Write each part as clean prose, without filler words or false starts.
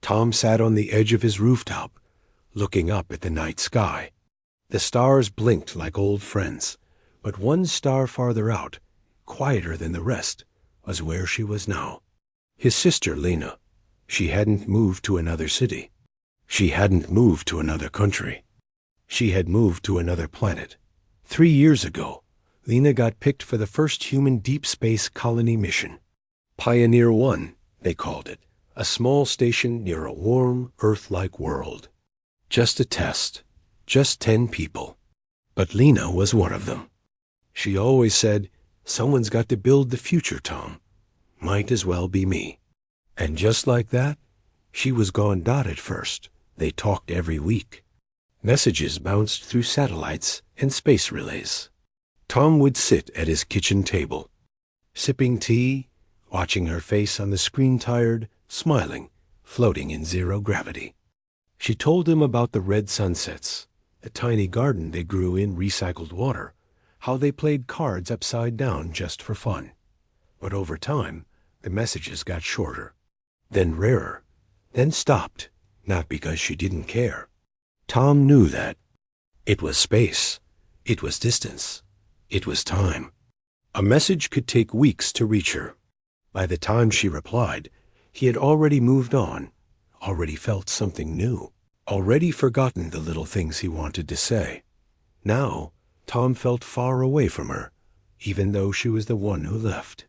Tom sat on the edge of his rooftop, looking up at the night sky. The stars blinked like old friends, but one star farther out, quieter than the rest, was where she was now. His sister Lena. She hadn't moved to another city. She hadn't moved to another country. She had moved to another planet. 3 years ago, Lena got picked for the first human deep space colony mission. Pioneer 1, they called it, a small station near a warm, Earth-like world. Just a test. Just 10 people. But Lena was one of them. She always said, "Someone's got to build the future, Tom. Might as well be me." And just like that, she was gone dot at first. They talked every week. Messages bounced through satellites and space relays. Tom would sit at his kitchen table, sipping tea, watching her face on the screen, tired, smiling, floating in zero gravity. She told him about the red sunsets, the tiny garden they grew in recycled water, how they played cards upside down just for fun. But over time, the messages got shorter, then rarer, then stopped, not because she didn't care. Tom knew that. It was space. It was distance. It was time. A message could take weeks to reach her. By the time she replied, he had already moved on, already felt something new, already forgotten the little things he wanted to say. Now, Tom felt far away from her, even though she was the one who left.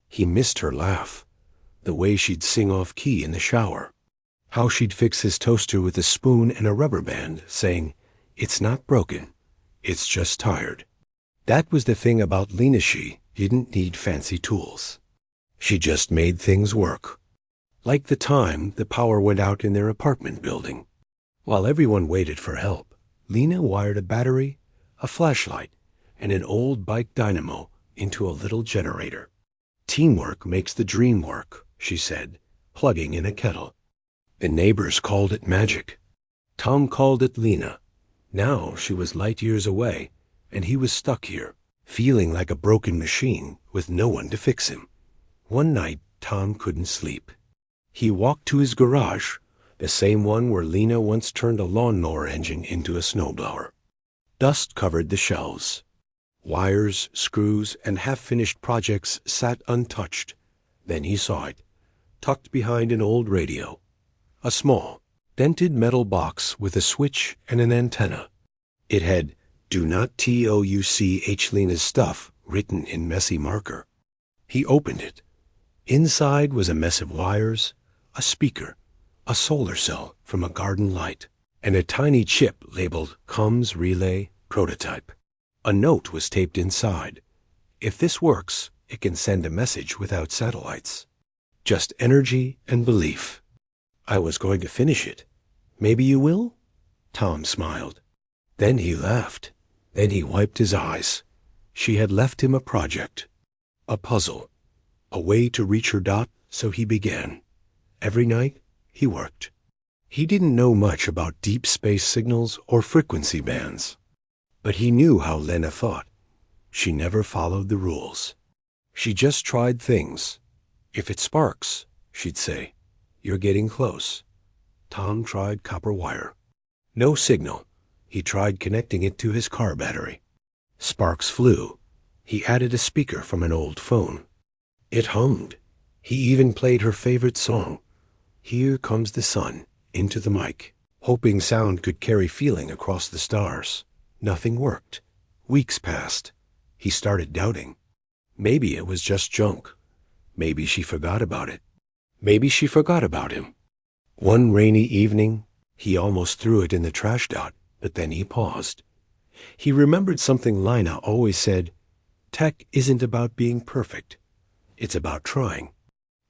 He missed her laugh, the way she'd sing off-key in the shower, how she'd fix his toaster with a spoon and a rubber band, saying, "It's not broken, it's just tired." That was the thing about Lena. She didn't need fancy tools. She just made things work. Like the time the power went out in their apartment building. While everyone waited for help, Lena wired a battery, a flashlight, and an old bike dynamo into a little generator. "Teamwork makes the dream work," she said, plugging in a kettle. The neighbors called it magic. Tom called it Lena. Now she was light years away, and he was stuck here, feeling like a broken machine with no one to fix him. One night, Tom couldn't sleep. He walked to his garage, the same one where Lena once turned a lawnmower engine into a snowblower. Dust covered the shelves. Wires, screws, and half-finished projects sat untouched. Then he saw it, tucked behind an old radio. A small, dented metal box with a switch and an antenna. It had "Do not touch Lena's stuff" written in messy marker. He opened it. Inside was a mess of wires, a speaker, a solar cell from a garden light, and a tiny chip labeled "Comms Relay Prototype." A note was taped inside. "If this works, it can send a message without satellites. Just energy and belief." "I was going to finish it. Maybe you will?" Tom smiled. Then he laughed. Then he wiped his eyes. She had left him a project, a puzzle, a way to reach her dot, so he began. Every night, he worked. He didn't know much about deep space signals or frequency bands, but he knew how Lena thought. She never followed the rules. She just tried things. "If it sparks," she'd say, "you're getting close." Tom tried copper wire. No signal. He tried connecting it to his car battery. Sparks flew. He added a speaker from an old phone. It hummed. He even played her favorite song, "Here Comes the Sun," into the mic, hoping sound could carry feeling across the stars. Nothing worked. Weeks passed. He started doubting. Maybe it was just junk. Maybe she forgot about it. Maybe she forgot about him. One rainy evening, he almost threw it in the trash dot, but then he paused. He remembered something Lina always said: "Tech isn't about being perfect. It's about trying.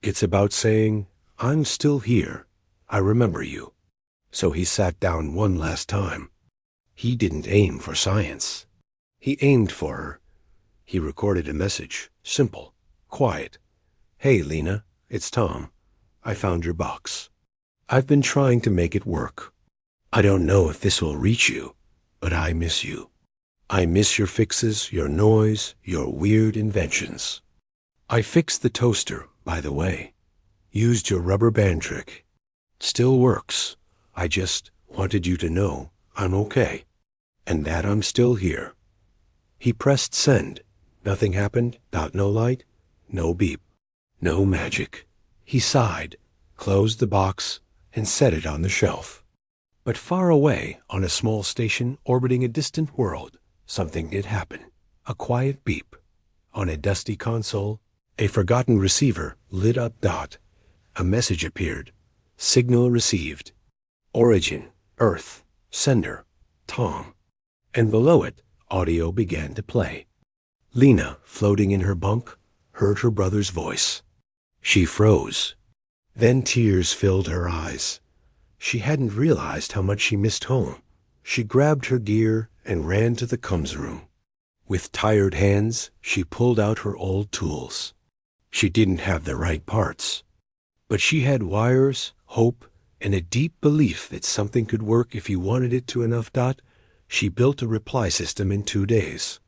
It's about saying, 'I'm still here. I remember you.'" So he sat down one last time. He didn't aim for science. He aimed for her. He recorded a message, simple, quiet. "Hey, Lena, it's Tom. I found your box. I've been trying to make it work. I don't know if this will reach you, but I miss you. I miss your fixes, your noise, your weird inventions. I fixed the toaster, by the way. Used your rubber band trick. Still works. I just wanted you to know I'm okay, and that I'm still here. He pressed send. Nothing happened. No light. No beep. No magic. He sighed, closed the box, and set it on the shelf. But far away, on a small station orbiting a distant world, something did happen. A quiet beep. On a dusty console, a forgotten receiver lit up. A message appeared. Signal received. Origin, Earth, sender, Tom. And below it, audio began to play. Lena, floating in her bunk, heard her brother's voice. She froze. Then tears filled her eyes. She hadn't realized how much she missed home. She grabbed her gear and ran to the comms room. With tired hands, she pulled out her old tools. She didn't have the right parts, but she had wires, hope, and a deep belief that something could work if you wanted it to enough. She built a reply system in 2 days.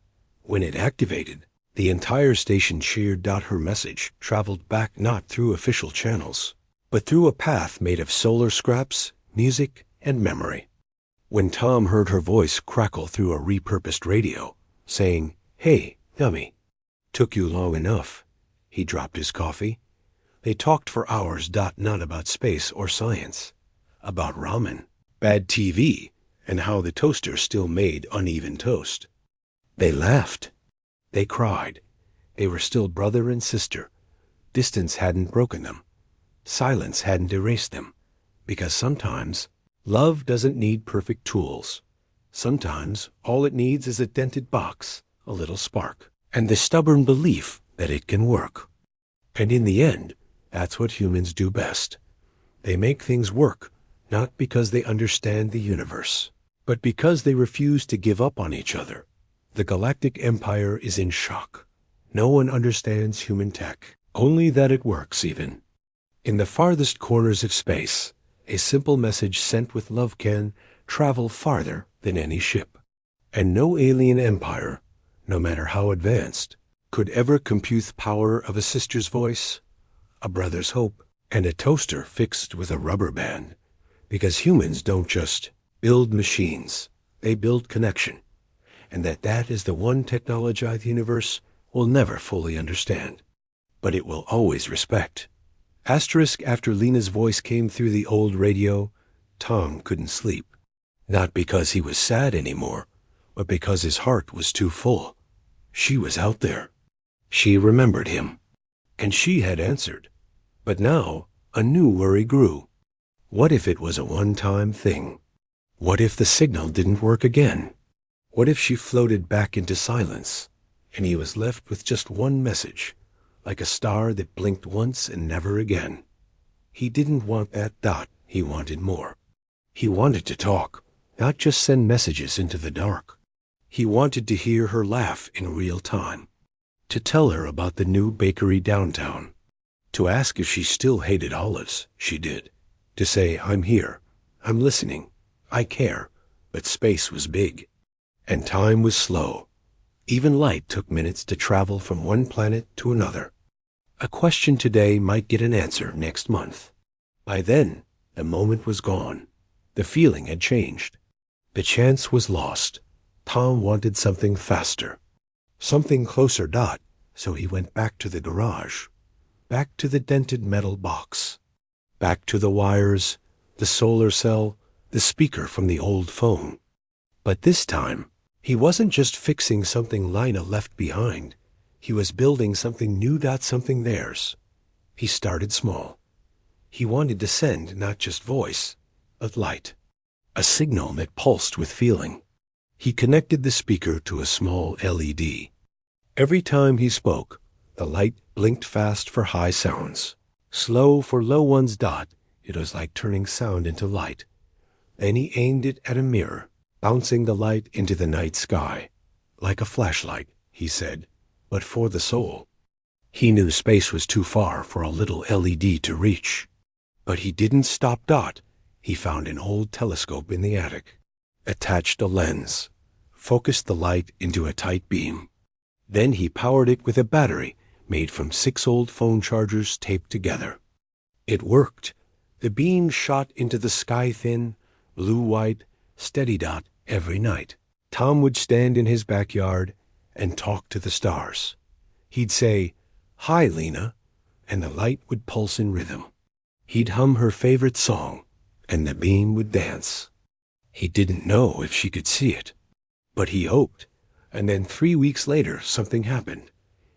When it activated, the entire station cheered. Her message traveled back not through official channels, but through a path made of solar scraps, music, and memory. When Tom heard her voice crackle through a repurposed radio, saying, "Hey, dummy, took you long enough," he dropped his coffee. They talked for hours. Not about space or science, about ramen, bad TV, and how the toaster still made uneven toast. They laughed. They cried. They were still brother and sister. Distance hadn't broken them. Silence hadn't erased them. Because sometimes love doesn't need perfect tools. Sometimes all it needs is a dented box, a little spark, and the stubborn belief that it can work. And in the end, that's what humans do best. They make things work, not because they understand the universe, but because they refuse to give up on each other. The Galactic Empire is in shock. No one understands human tech, only that it works even. In the farthest corners of space, a simple message sent with love can travel farther than any ship. And no alien empire, no matter how advanced, could ever compute the power of a sister's voice, a brother's hope, and a toaster fixed with a rubber band. Because humans don't just build machines, they build connection. And that is the one technology the universe will never fully understand, but it will always respect. Asterisk after Lena's voice came through the old radio, Tom couldn't sleep. Not because he was sad anymore, but because his heart was too full. She was out there. She remembered him. And she had answered. But now a new worry grew. What if it was a one-time thing? What if the signal didn't work again? What if she floated back into silence, and he was left with just one message, like a star that blinked once and never again? He didn't want that. He wanted more. He wanted to talk, not just send messages into the dark. He wanted to hear her laugh in real time, to tell her about the new bakery downtown, to ask if she still hated olives. She did. To say, "I'm here, I'm listening, I care." But space was big, and time was slow. Even light took minutes to travel from one planet to another. A question today might get an answer next month. By then, the moment was gone. The feeling had changed. The chance was lost. Tom wanted something faster, something closer. So he went back to the garage, back to the dented metal box, back to the wires, the solar cell, the speaker from the old phone. But this time, he wasn't just fixing something Lina left behind. He was building something new. Something theirs. He started small. He wanted to send not just voice, but light, a signal that pulsed with feeling. He connected the speaker to a small LED. Every time he spoke, the light blinked fast for high sounds, slow for low ones. It was like turning sound into light. Then he aimed it at a mirror, bouncing the light into the night sky. Like a flashlight, he said, but for the soul. He knew space was too far for a little LED to reach. But he didn't stop. He found an old telescope in the attic, attached a lens, focused the light into a tight beam. Then he powered it with a battery made from 6 old phone chargers taped together. It worked. The beam shot into the sky thin, blue-white, steady dot every night. Tom would stand in his backyard and talk to the stars. He'd say, "Hi, Lena," and the light would pulse in rhythm. He'd hum her favorite song, and the beam would dance. He didn't know if she could see it, but he hoped. And then 3 weeks later, something happened.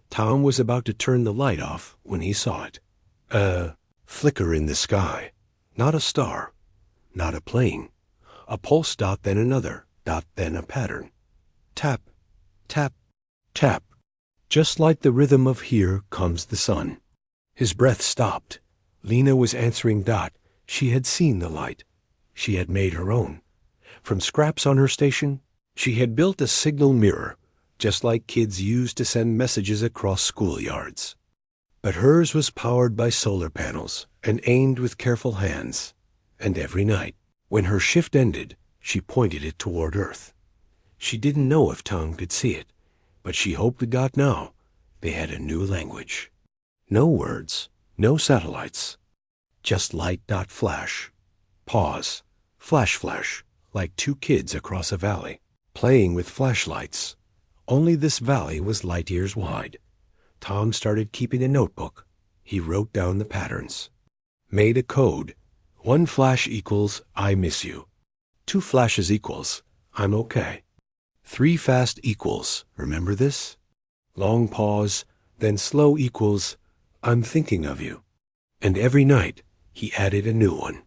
Tom was about to turn the light off when he saw it. A flicker in the sky. Not a star. Not a plane. A pulse dot, then another dot, then a pattern. Tap, tap, tap. Just like the rhythm of "Here Comes the Sun." His breath stopped. Lena was answering dot. She had seen the light. She had made her own. From scraps on her station, she had built a signal mirror, just like kids used to send messages across schoolyards. But hers was powered by solar panels and aimed with careful hands. And every night, when her shift ended, she pointed it toward Earth. She didn't know if Tom could see it, but she hoped to God now they had a new language. No words, no satellites, just light dot flash, pause, flash flash, like two kids across a valley, playing with flashlights. Only this valley was light years wide. Tom started keeping a notebook. He wrote down the patterns. Made a code. 1 flash equals "I miss you." 2 flashes equals "I'm okay." 3 fast equals, remember this? Long pause, then slow equals "I'm thinking of you." And every night he added a new one.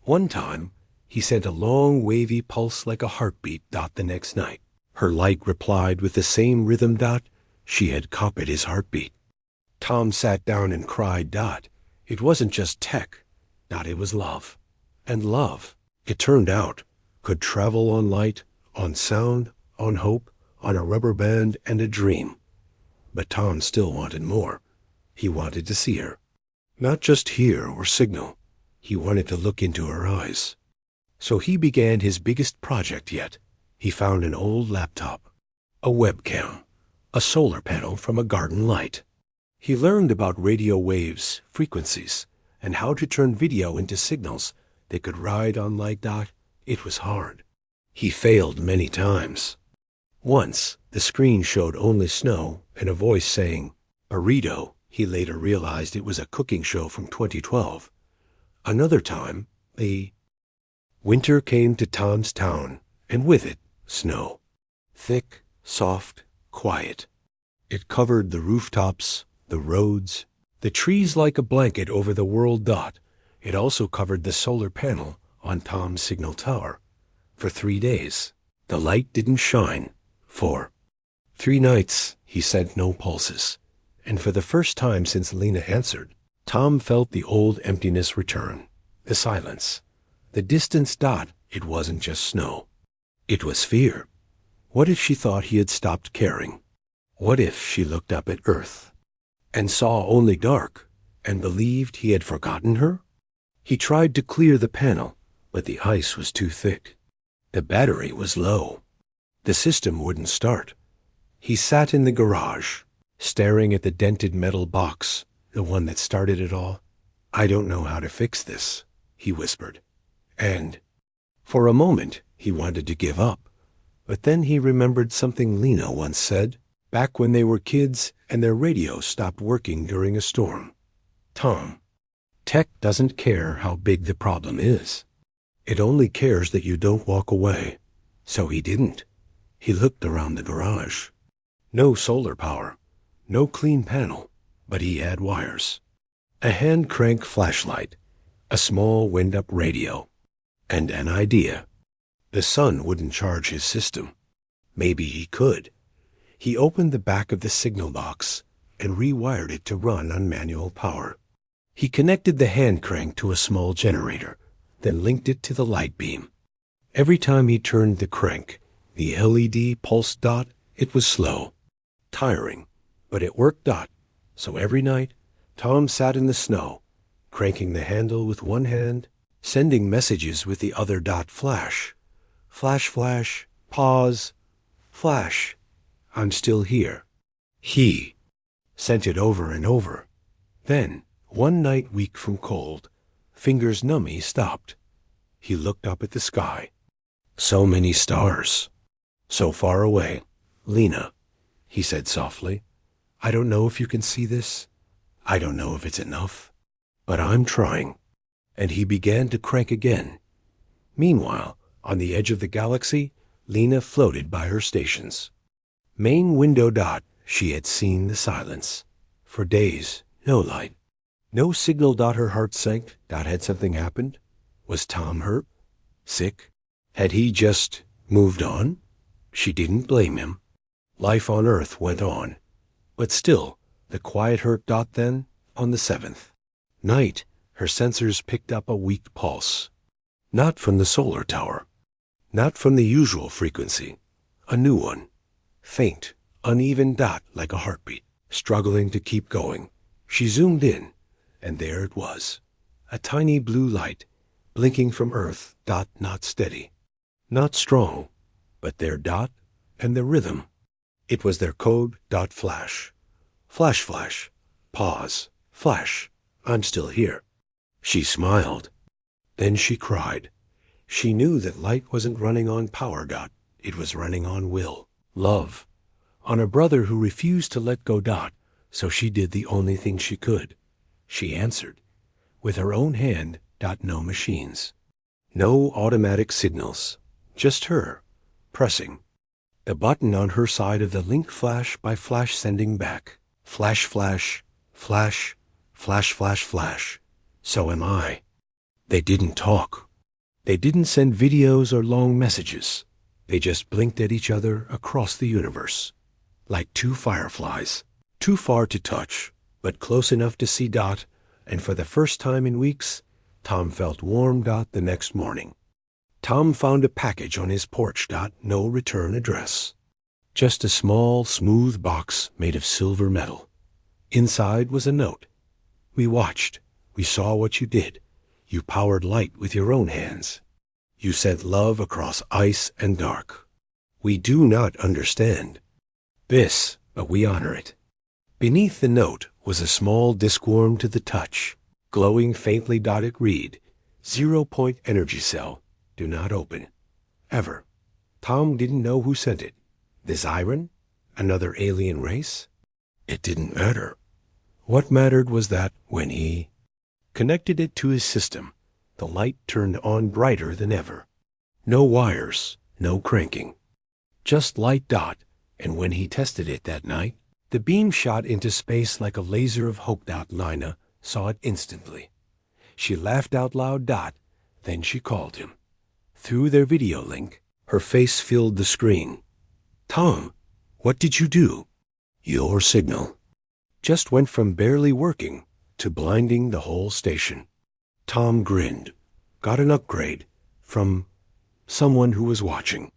One time he sent a long wavy pulse like a heartbeat dot the next night. Her light replied with the same rhythm dot. She had copied his heartbeat. Tom sat down and cried dot. It wasn't just tech. Dot, it was love. And love, it turned out, could travel on light, on sound, on hope, on a rubber band and a dream. But Tom still wanted more. He wanted to see her. Not just hear or signal. He wanted to look into her eyes. So he began his biggest project yet. He found an old laptop, a webcam, a solar panel from a garden light. He learned about radio waves, frequencies, and how to turn video into signals that could ride on light dot. It was hard. He failed many times. Once, the screen showed only snow and a voice saying, "Burrito." He later realized it was a cooking show from 2012. Another time, winter came to Tom's town, and with it, snow. Thick, soft, quiet. It covered the rooftops, the roads, the trees like a blanket over the world dot. It also covered the solar panel on Tom's signal tower. For 3 days, the light didn't shine. For 3 nights, he sent no pulses. And for the first time since Lena answered, Tom felt the old emptiness return. The silence. The distance dot. It wasn't just snow. It was fear. What if she thought he had stopped caring? What if she looked up at Earth and saw only dark and believed he had forgotten her? He tried to clear the panel, but the ice was too thick. The battery was low. The system wouldn't start. He sat in the garage, staring at the dented metal box, the one that started it all. "I don't know how to fix this," he whispered. And for a moment, he wanted to give up. But then he remembered something Lena once said, back when they were kids and their radio stopped working during a storm. "Tom, tech doesn't care how big the problem is. It only cares that you don't walk away." So he didn't. He looked around the garage. No solar power, no clean panel, but he had wires. A hand-crank flashlight, a small wind-up radio, and an idea. The sun wouldn't charge his system. Maybe he could. He opened the back of the signal box and rewired it to run on manual power. He connected the hand crank to a small generator, then linked it to the light beam. Every time he turned the crank, the LED pulsed dot. It was slow, tiring, but it worked dot. So every night, Tom sat in the snow, cranking the handle with one hand, sending messages with the other dot. Flash, flash, flash, pause, flash, "I'm still here." He sent it over and over. Then, one night weak from cold, fingers numb, he stopped. He looked up at the sky. So many stars. So far away. Lena, he said softly, I don't know if you can see this. I don't know if it's enough. But I'm trying. And he began to crank again. Meanwhile, on the edge of the galaxy, Lena floated by her stations. Main window dot, she had seen the silence. For days, no light. No signal dot, her heart sank. Dot, had something happened? Was Tom hurt? Sick? Had he just moved on? She didn't blame him. Life on Earth went on. But still, the quiet hurt dot then, on the 7th. Night, her sensors picked up a weak pulse. Not from the solar tower. Not from the usual frequency. A new one. Faint, uneven dot like a heartbeat, struggling to keep going. She zoomed in, and there it was. A tiny blue light, blinking from Earth, dot, not steady. Not strong, but their dot and the rhythm. It was their code, dot, flash. Flash, flash. Pause. Flash. I'm still here. She smiled. Then she cried. She knew that light wasn't running on power, dot. It was running on will. Love. On a brother who refused to let go, dot, so she did the only thing she could. She answered. With her own hand, dot, no machines. No automatic signals. Just her, pressing. The button on her side of the link, flash by flash, sending back. Flash, flash, flash, flash, flash, flash. So am I. They didn't talk. They didn't send videos or long messages. They just blinked at each other across the universe. Like two fireflies. Too far to touch, but close enough to see, dot, and for the first time in weeks, Tom felt warm, dot, the next morning. Tom found a package on his porch, dot, no return address. Just a small, smooth box made of silver metal. Inside was a note. We watched. We saw what you did. You powered light with your own hands. You sent love across ice and dark. We do not understand this, but we honor it. Beneath the note was a small discworm to the touch, glowing faintly, dot, it read, 0-point energy cell. Do not open. Ever. Tom didn't know who sent it. This Iron? Another alien race? It didn't matter. What mattered was that when he connected it to his system, the light turned on brighter than ever. No wires, no cranking. Just light, dot, and when he tested it that night, the beam shot into space like a laser of hope, dot. Lina saw it instantly. She laughed out loud, dot, then she called him. Through their video link, her face filled the screen. Tom, what did you do? Your signal just went from barely working to blinding the whole station. Tom grinned, got an upgrade from someone who was watching.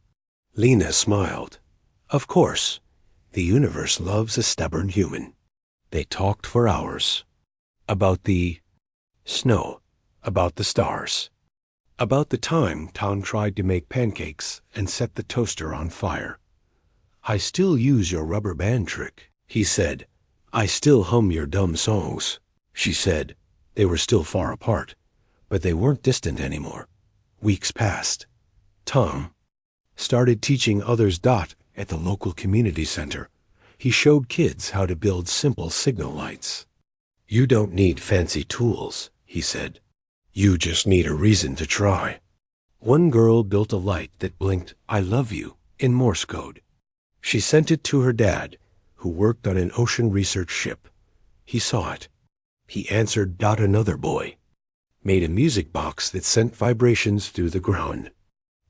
Lena smiled. Of course, the universe loves a stubborn human. They talked for hours. About the snow, about the stars. About the time Tom tried to make pancakes and set the toaster on fire. I still use your rubber band trick, he said. I still hum your dumb songs, she said. They were still far apart, but they weren't distant anymore. Weeks passed. Tom started teaching others, dot, at the local community center. He showed kids how to build simple signal lights. You don't need fancy tools, he said. You just need a reason to try. One girl built a light that blinked, I love you, in Morse code. She sent it to her dad, who worked on an ocean research ship. He saw it. He answered, dot, another boy. Made a music box that sent vibrations through the ground.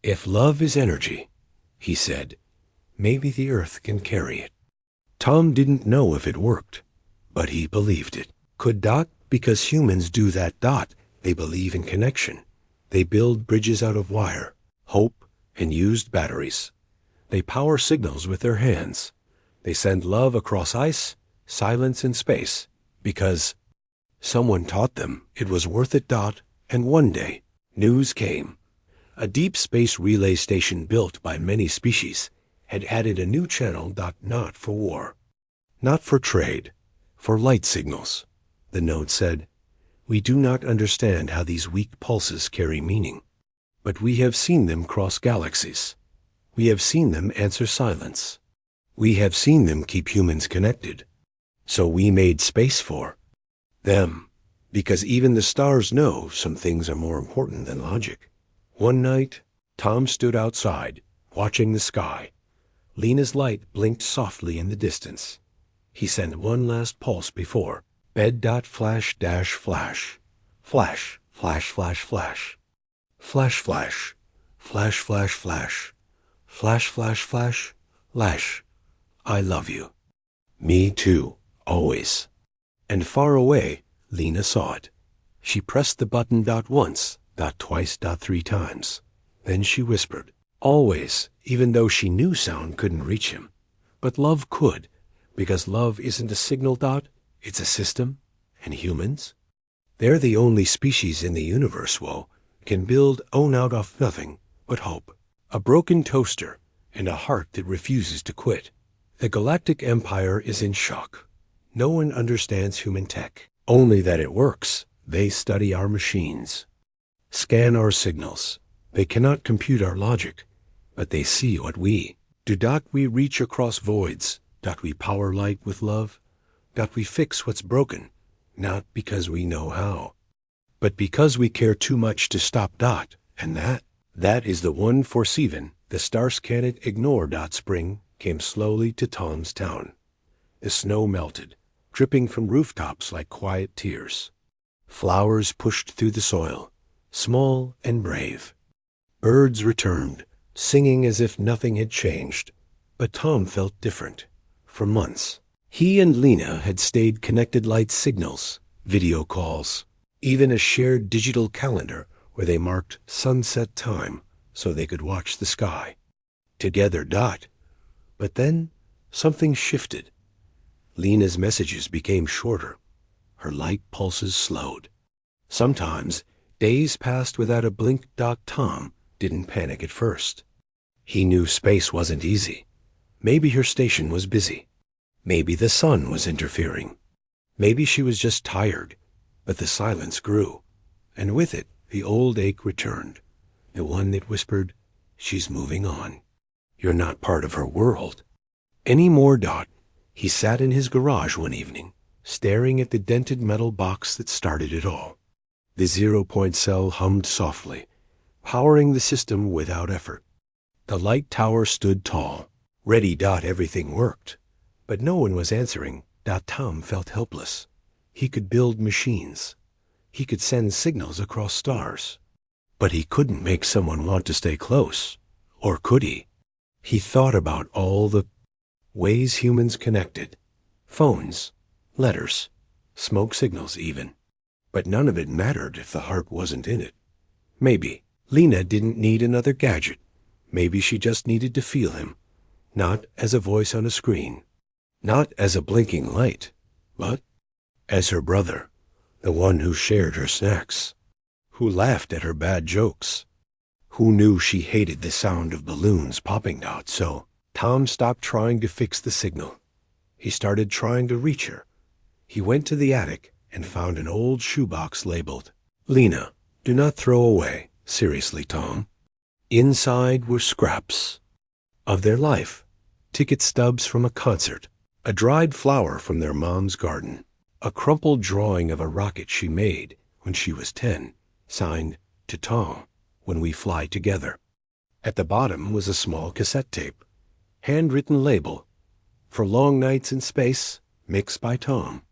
If love is energy, he said, maybe the earth can carry it. Tom didn't know if it worked, but he believed it. Could, dot, because humans do that, dot. They believe in connection. They build bridges out of wire, hope, and used batteries. They power signals with their hands. They send love across ice, silence, and space, because someone taught them it was worth it, dot, and one day, news came. A deep space relay station built by many species had added a new channel, dot, not for war, not for trade, for light signals. The note said, We do not understand how these weak pulses carry meaning, but we have seen them cross galaxies. We have seen them answer silence. We have seen them keep humans connected. So we made space for them, because even the stars know some things are more important than logic. One night, Tom stood outside, watching the sky. Lena's light blinked softly in the distance. He sent one last pulse before. Bed.flash dash flash. Flash, flash, flash, flash. Flash, flash. Flash, flash, flash. Flash, flash, flash. Lash. I love you. Me too, always. And far away, Lena saw it. She pressed the button once, twice, three times. Then she whispered, always, even though she knew sound couldn't reach him. But love could, because love isn't a signal dot, it's a system, and humans? They're the only species in the universe, can build out of nothing but hope. A broken toaster and a heart that refuses to quit. The Galactic Empire is in shock. No one understands human tech. Only that it works. They study our machines, scan our signals. They cannot compute our logic, but they see what we do. We reach across voids. We power light with love. We fix what's broken, not because we know how, but because we care too much to stop. And that is the one for Steven. The stars can't ignore. Spring came slowly to Tom's town. The snow melted, dripping from rooftops like quiet tears. Flowers pushed through the soil, small and brave. Birds returned, singing as if nothing had changed. But Tom felt different. For months, he and Lena had stayed connected. Light signals, video calls, even a shared digital calendar where they marked sunset time so they could watch the sky together. But then something shifted. Lena's messages became shorter. Her light pulses slowed. Sometimes days passed without a blink. Tom didn't panic at first. He knew space wasn't easy. Maybe her station was busy. Maybe the sun was interfering. Maybe she was just tired. But the silence grew, and with it the old ache returned, the one that whispered, she's moving on. You're not part of her world anymore. He sat in his garage one evening, staring at the dented metal box that started it all. The 0-point cell hummed softly, powering the system without effort. The light tower stood tall, ready. Everything worked, but no one was answering. Tom felt helpless. He could build machines. He could send signals across stars. But he couldn't make someone want to stay close. Or could he? He thought about all the ways humans connected. Phones, letters, smoke signals even. But none of it mattered if the heart wasn't in it. Maybe Lena didn't need another gadget. Maybe she just needed to feel him. Not as a voice on a screen. Not as a blinking light. But as her brother. The one who shared her snacks. Who laughed at her bad jokes. Who knew she hated the sound of balloons popping out. So Tom stopped trying to fix the signal. He started trying to reach her. He went to the attic and found an old shoebox labeled, Lena, do not throw away. Seriously, Tom. Inside were scraps of their life. Ticket stubs from a concert. A dried flower from their mom's garden. A crumpled drawing of a rocket she made when she was 10, signed, to Tom, when we fly together. At the bottom was a small cassette tape. Handwritten label, for long nights in space, mixed by Tom.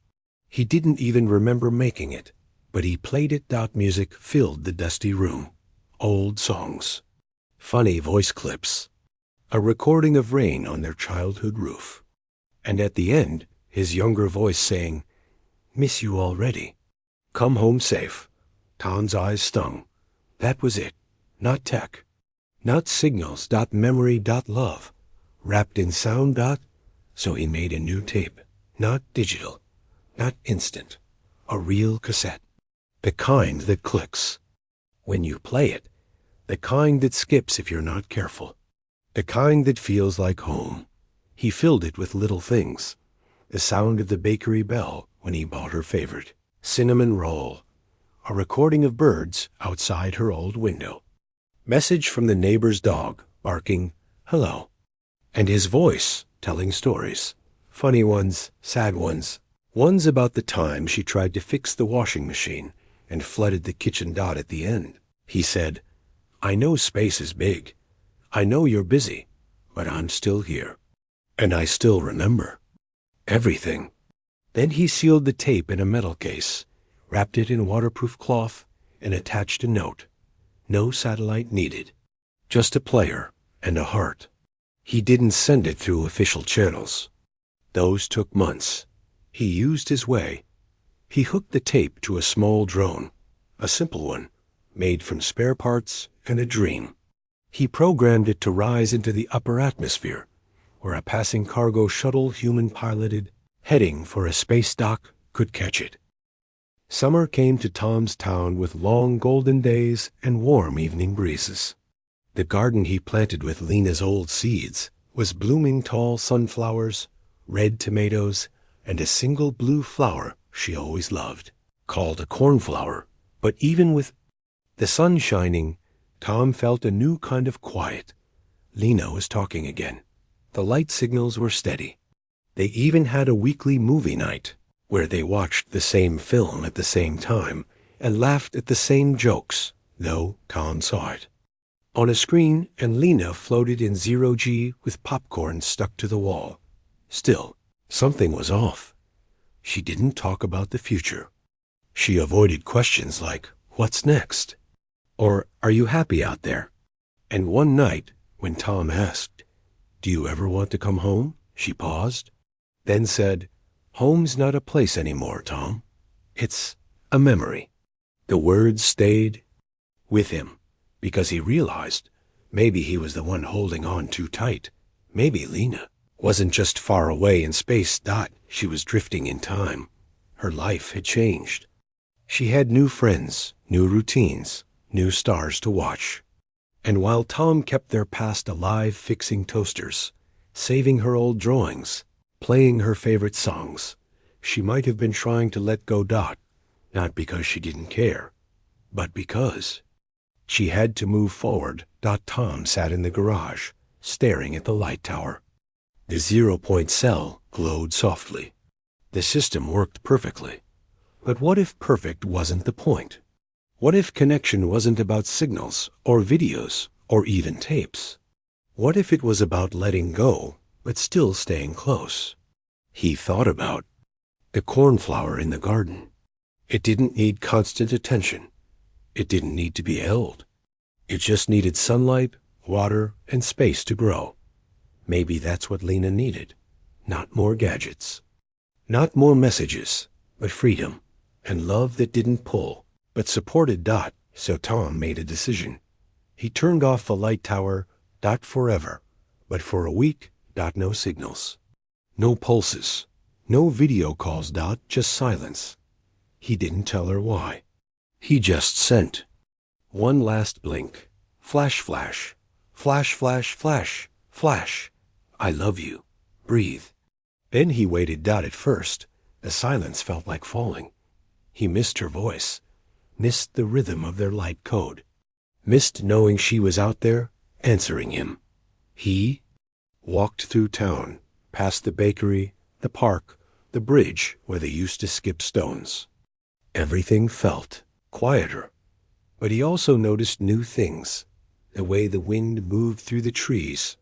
He didn't even remember making it, but he played it. Music filled the dusty room. Old songs. Funny voice clips. A recording of rain on their childhood roof. And at the end, his younger voice saying, miss you already. Come home safe. Tom's eyes stung. That was it. Not tech. Not signals. Memory. Love. Wrapped in sound. So he made a new tape. Not digital. Not instant. A real cassette. The kind that clicks when you play it. The kind that skips if you're not careful. The kind that feels like home. He filled it with little things. The sound of the bakery bell when he bought her favorite cinnamon roll. a recording of birds outside her old window. Message from the neighbor's dog, barking, "Hello," and his voice telling stories. Funny ones, sad ones about the time she tried to fix the washing machine and flooded the kitchen dot at the end. He said, "I know space is big. I know you're busy, but I'm still here. And I still remember everything." Then he sealed the tape in a metal case, wrapped it in waterproof cloth, and attached a note. No satellite needed. Just a player and a heart. He didn't send it through official channels. Those took months. He used his way. He hooked the tape to a small drone, a simple one, made from spare parts and a dream. He programmed it to rise into the upper atmosphere, where a passing cargo shuttle, human-piloted, heading for a space dock, could catch it. Summer came to Tom's town with long golden days and warm evening breezes. The garden he planted with Lena's old seeds was blooming tall sunflowers, red tomatoes, and a single blue flower she always loved, called a cornflower. But even with the sun shining, Tom felt a new kind of quiet. Lena was talking again. The light signals were steady. They even had a weekly movie night, where they watched the same film at the same time and laughed at the same jokes, though Tom saw it on a screen, and Lena floated in zero-G with popcorn stuck to the wall. Still, something was off. She didn't talk about the future. She avoided questions like, "What's next?" or "Are you happy out there?" And one night, when Tom asked, "Do you ever want to come home?" she paused, then said, "Home's not a place anymore, Tom. It's a memory." The words stayed with him, because he realized maybe he was the one holding on too tight. Maybe Lena wasn't just far away in space. She was drifting in time. Her life had changed. She had new friends, new routines, new stars to watch. And while Tom kept their past alive fixing toasters, saving her old drawings, playing her favorite songs, she might have been trying to let go. Not because she didn't care, but because she had to move forward. Tom sat in the garage, staring at the light tower. The 0-point cell glowed softly. The system worked perfectly. But what if perfect wasn't the point? What if connection wasn't about signals or videos or even tapes? What if it was about letting go, but still staying close? He thought about the cornflower in the garden. It didn't need constant attention. It didn't need to be held. It just needed sunlight, water, and space to grow. Maybe that's what Lena needed. Not more gadgets. Not more messages, but freedom and love that didn't pull, but supported. So Tom made a decision. He turned off the light tower. Forever. But for a week. No signals. No pulses. No video calls. Just silence. He didn't tell her why. He just sent one last blink. Flash, flash. Flash, flash, flash. Flash. I love you. Breathe. Then he waited. At first, the silence felt like falling. He missed her voice, missed the rhythm of their light code, missed knowing she was out there answering him. He walked through town, past the bakery, the park, the bridge where they used to skip stones. Everything felt quieter, but he also noticed new things. The way the wind moved through the trees,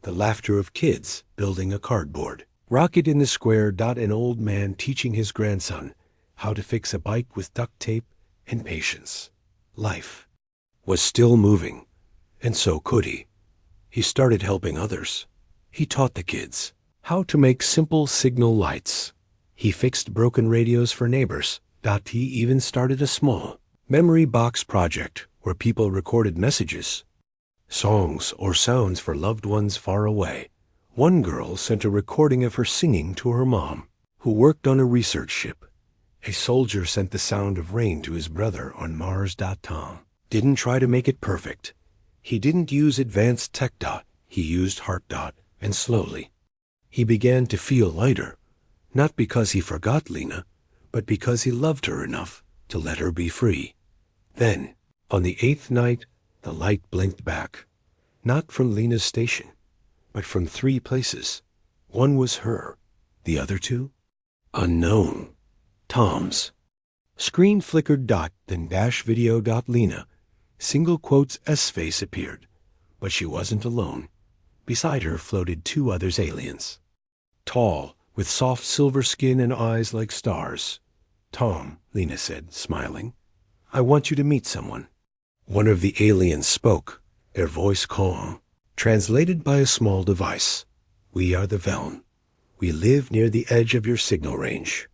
the laughter of kids building a cardboard rocket in the square. An old man teaching his grandson how to fix a bike with duct tape and patience. Life was still moving, and so could he. He started helping others. He taught the kids how to make simple signal lights. He fixed broken radios for neighbors. He even started a small memory box project where people recorded messages, songs, or sounds for loved ones far away. One girl sent a recording of her singing to her mom, who worked on a research ship. A soldier sent the sound of rain to his brother on Mars. Tom didn't try to make it perfect. He didn't use advanced tech. He used heart. And slowly, he began to feel lighter, not because he forgot Lena, but because he loved her enough to let her be free. Then, on the 8th night, the light blinked back, not from Lena's station, but from 3 places. One was her, the other 2? Unknown. Tom's. Screen flickered then dash video Lena. Single quotes S-face appeared, but she wasn't alone. Beside her floated 2 other aliens. Tall, with soft silver skin and eyes like stars. Tom, Lena said, smiling, I want you to meet someone. One of the aliens spoke, their voice calm, translated by a small device. We are the Veln. We live near the edge of your signal range.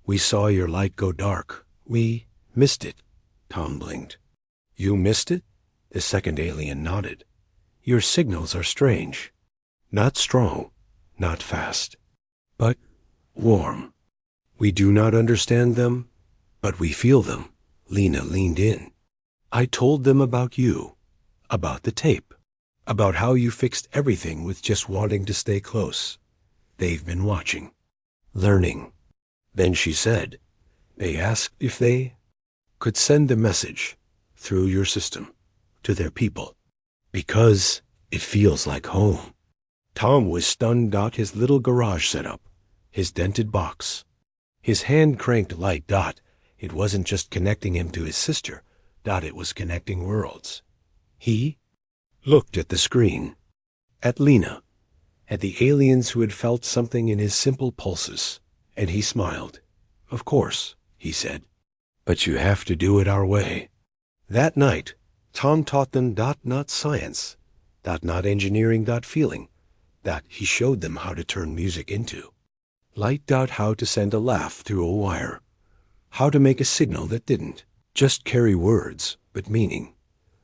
We saw your light go dark. We missed it. Tom blinked. You missed it? The second alien nodded. Your signals are strange. Not strong, not fast, but warm. We do not understand them, but we feel them. Lena leaned in. I told them about you, about the tape, about how you fixed everything with just wanting to stay close. They've been watching, learning. Then she said, they asked if they could send a message through your system to their people, because it feels like home. Tom was stunned. His little garage set up, his dented box, his hand-cranked light. It wasn't just connecting him to his sister. It was connecting worlds. He looked at the screen, at Lena, at the aliens who had felt something in his simple pulses, and he smiled. Of course, he said, but you have to do it our way. That night, Tom taught them not science, not engineering, feeling, that he showed them how to turn music into light. How to send a laugh through a wire, how to make a signal that didn't just carry words, but meaning.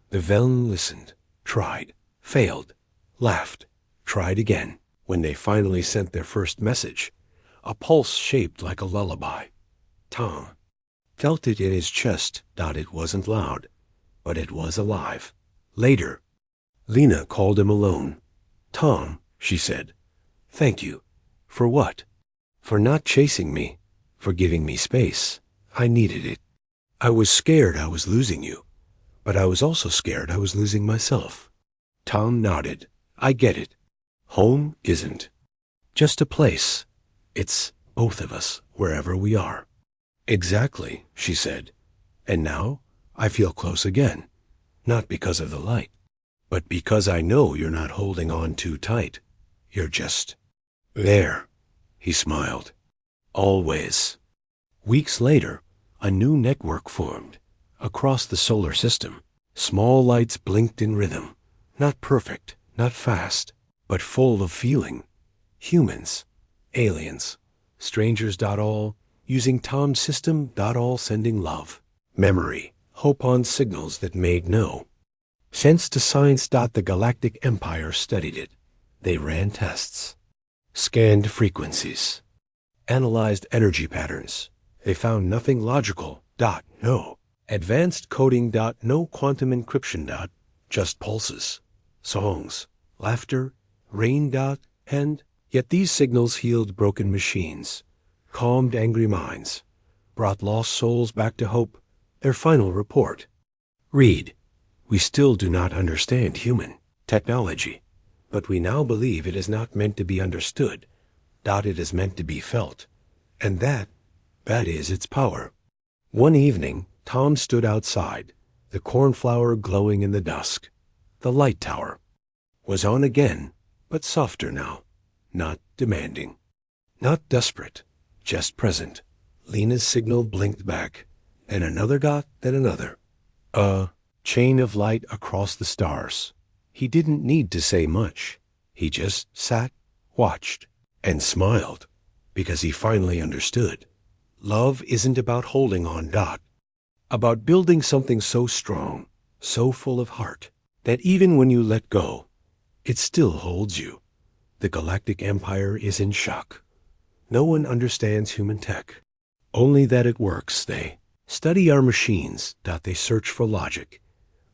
The Veln listened, tried, failed, laughed, tried again. When they finally sent their first message, a pulse shaped like a lullaby. Tom felt it in his chest. It wasn't loud, but it was alive. Later, Lena called him alone. Tom, she said, thank you. For what? For not chasing me, for giving me space. I needed it. I was scared I was losing you, but I was also scared I was losing myself. Tom nodded. I get it. Home isn't just a place. It's both of us, wherever we are. Exactly, she said. And now I feel close again, not because of the light, but because I know you're not holding on too tight. You're just there. He smiled. Always. Weeks later, a new network formed across the solar system. Small lights blinked in rhythm, not perfect, not fast, but full of feeling. Humans, aliens, strangers. All using Tom's system. All sending love, memory, hope on signals that made no sense to science. The Galactic Empire studied it. They ran tests, scanned frequencies, analyzed energy patterns. They found nothing logical. No advanced coding. No quantum encryption. Just pulses, songs, laughter, rain. And yet these signals healed broken machines, calmed angry minds, brought lost souls back to hope. Their final report. Read. We still do not understand human technology, but we now believe it is not meant to be understood. It is meant to be felt. And that is its power. One evening, Tom stood outside, the cornflower glowing in the dusk. The light tower was on again, but softer now, not demanding, not desperate, just present. Lena's signal blinked back, and another. Then another. A chain of light across the stars. He didn't need to say much. He just sat, watched, and smiled, because he finally understood. Love isn't about holding on. About building something so strong, so full of heart, that even when you let go, it still holds you. The Galactic Empire is in shock. No one understands human tech, only that it works. They study our machines. They search for logic.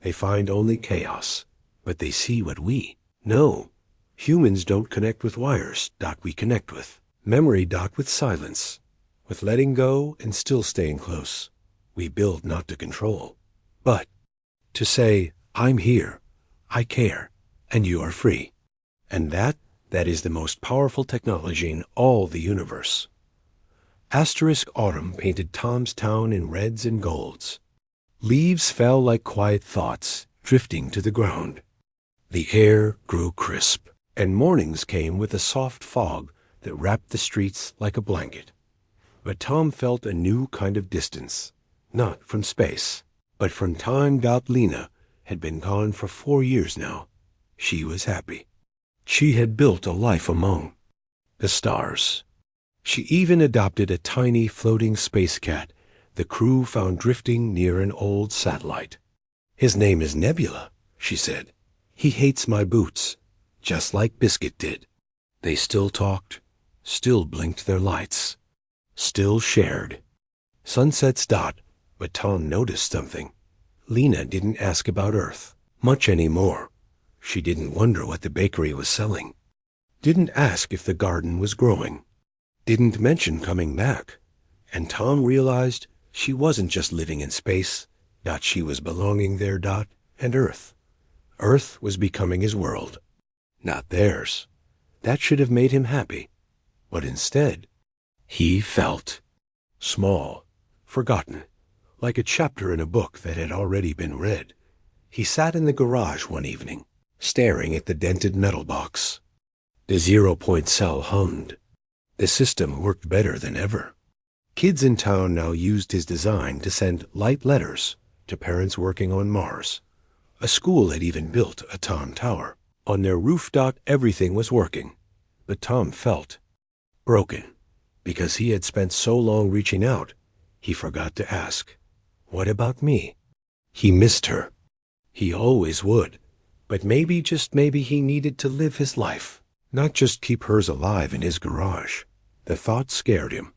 They find only chaos, but they see what we know. Humans don't connect with wires. We connect with memory. With silence, with letting go and still staying close. We build not to control, but to say, I'm here, I care, and you are free. And that is the most powerful technology in all the universe. Asterisk autumn painted Tom's town in reds and golds. Leaves fell like quiet thoughts, drifting to the ground. The air grew crisp, and mornings came with a soft fog that wrapped the streets like a blanket. But Tom felt a new kind of distance, not from space, but from time. Lena had been gone for 4 years now. She was happy. She had built a life among the stars. She even adopted a tiny floating space cat the crew found drifting near an old satellite. His name is Nebula, she said. He hates my boots, just like Biscuit did. They still talked, still blinked their lights, still shared. Sunsets dot, but Tom noticed something. Lena didn't ask about Earth much anymore. She didn't wonder what the bakery was selling. Didn't ask if the garden was growing. Didn't mention coming back. And Tom realized she wasn't just living in space. She was belonging there. And Earth. Earth was becoming his world, not theirs. That should have made him happy. But instead, he felt small, forgotten, like a chapter in a book that had already been read. He sat in the garage one evening, staring at the dented metal box. The 0-point cell hummed. The system worked better than ever. Kids in town now used his design to send light letters to parents working on Mars. A school had even built a Tom Tower. On their roof. Everything was working, but Tom felt broken because he had spent so long reaching out, he forgot to ask, what about me? He missed her. He always would, but maybe, just maybe, he needed to live his life, not just keep hers alive in his garage. The thought scared him.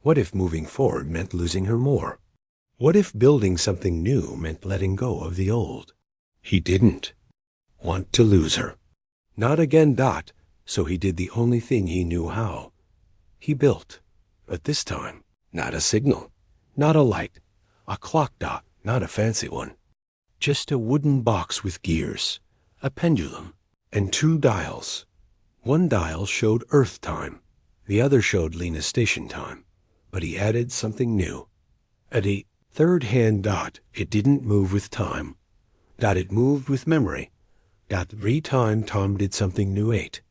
What if moving forward meant losing her more? What if building something new meant letting go of the old? He didn't want to lose her. Not again. So he did the only thing he knew how. He built, but this time, not a signal, not a light, a clock. Not a fancy one. Just a wooden box with gears, a pendulum, and 2 dials. One dial showed Earth time. The other showed Lena's station time. But he added something new. At a third hand. It didn't move with time. It moved with memory. Every time Tom did something new, ate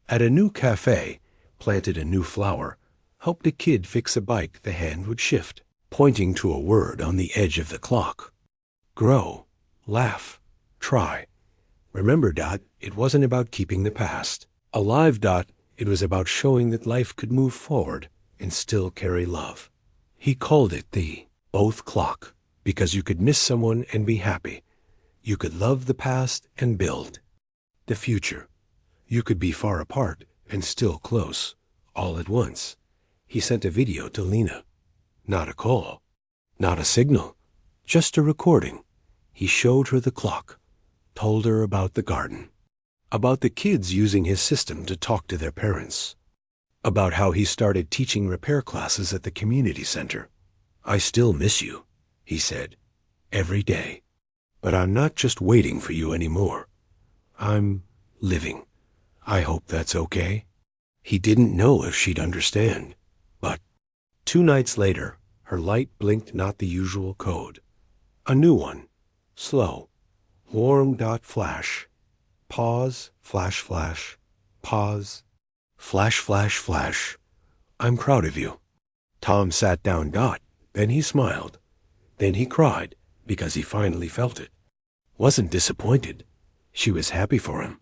at a new cafe, planted a new flower, helped a kid fix a bike, the hand would shift, pointing to a word on the edge of the clock. Grow, laugh, try. Remember. It wasn't about keeping the past alive. It was about showing that life could move forward and still carry love. He called it the both clock because you could miss someone and be happy. You could love the past and build the future. You could be far apart and still close, all at once. He sent a video to Lena. Not a call, not a signal, just a recording. He showed her the clock, told her about the garden, about the kids using his system to talk to their parents, about how he started teaching repair classes at the community center. I still miss you, he said, every day. But I'm not just waiting for you anymore. I'm living. I hope that's okay. He didn't know if she'd understand. But 2 nights later, her light blinked not the usual code. A new one. Slow. Warm. Flash. Pause. Flash flash. Pause. Flash flash flash. I'm proud of you. Tom sat down. Then he smiled. Then he cried because he finally felt it. Wasn't disappointed. She was happy for him.